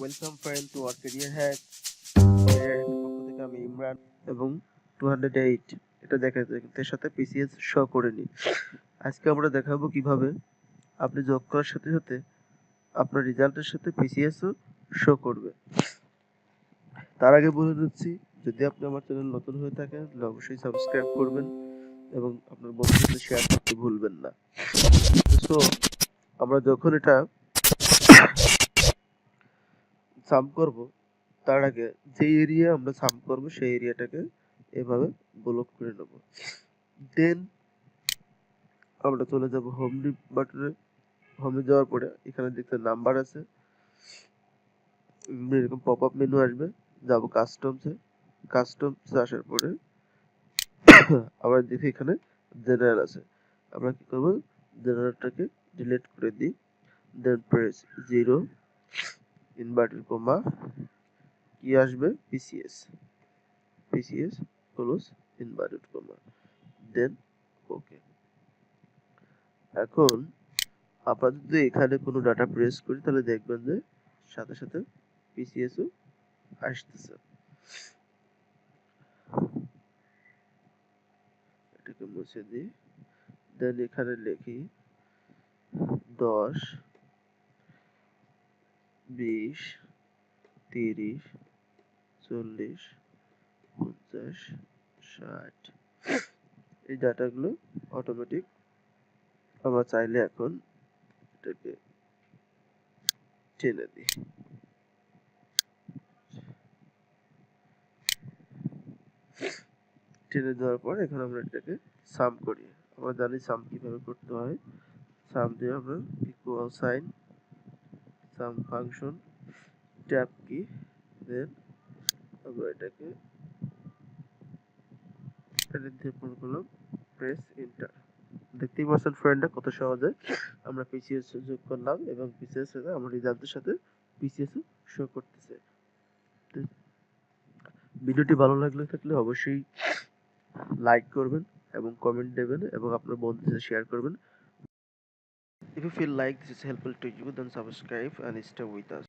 Welcome friend to our career hack. পক্ষ থেকে আমি ইমরান এবং 208 এটা দেখা যায় কিন্তু এর সাথে পিসিএস শো করেনি। আজকে আমরা দেখাবো কিভাবে আপনি যোগ করার সাথে সাথে আপনার রেজাল্টের সাথে পিসিএসও শো করবে। তার আগে বলে দিচ্ছি, যদি আপনি আমার চ্যানেল নতুন হয়ে থাকেন তাহলে অবশ্যই সাবস্ক্রাইব করবেন এবং আপনার বন্ধুদের সাথে শেয়ার করতে ভুলবেন না। সো আমরা যখন এটা সাম করব, তার আগে যে এরিয়া আমরা সাম করব সেই এরিয়াটাকে এভাবে ব্লক করে নেব। দেন আমরা চলে যাব হোম বাটনে। হোমে যাওয়ার পরে এখানে দেখতে নাম্বার আছে, এরকম পপ আপ মেনু আসবে। যাব কাস্টমসে। কাস্টমসে আসার পরে আমরা দেখি এখানে জেনারেল আছে। আমরা কি করব, জেনারেলটাকে ডিলিট করে দিই। দেন প্রেস 0 ইনভার্টেড কমা কি আসবে, পিসিএস ক্লোজ ইনভার্টেড কমা, দেন ওকে। এখন আমরা যদি এখানে কোনো ডাটা প্রেস করি তাহলে দেখবেন যে সাথে সাথে পিসিএসও আসতেছে। এটাকে মুছে দিই। দেন এখানে লিখি 10 20 30 40 50 60। এই ডাটাগুলো অটোমেটিক। আমরা চাইলে এখন এটাকে টেনে দিই। টেনে দেওয়ার পর এখানে আমরা এটাকে সাম করি। আমরা জানি সাম কিভাবে করতে হয়। সাম দিয়ে আমরা ইকুয়াল সাইন, সাম ফাংশন, ট্যাব কি, দেন আমরা এটাকে দিয়ে পূরণ করলাম, প্রেস এন্টার। দেখতেই পাচ্ছেন ফ্রেন্ডরা কত সহজে আমরা পিসিএস যোগ করলাম এবং পিসিএস সাথে আমার রেজাল্টের সাথে পিসিএস শো করতেছে। ভিডিওটি ভালো থাকলে অবশ্যই লাইক করবেন এবং কমেন্ট দেবেন এবং আপনার বন্ধুদের সাথে শেয়ার করবেন। If you feel like this is helpful to you, then subscribe and stay with us.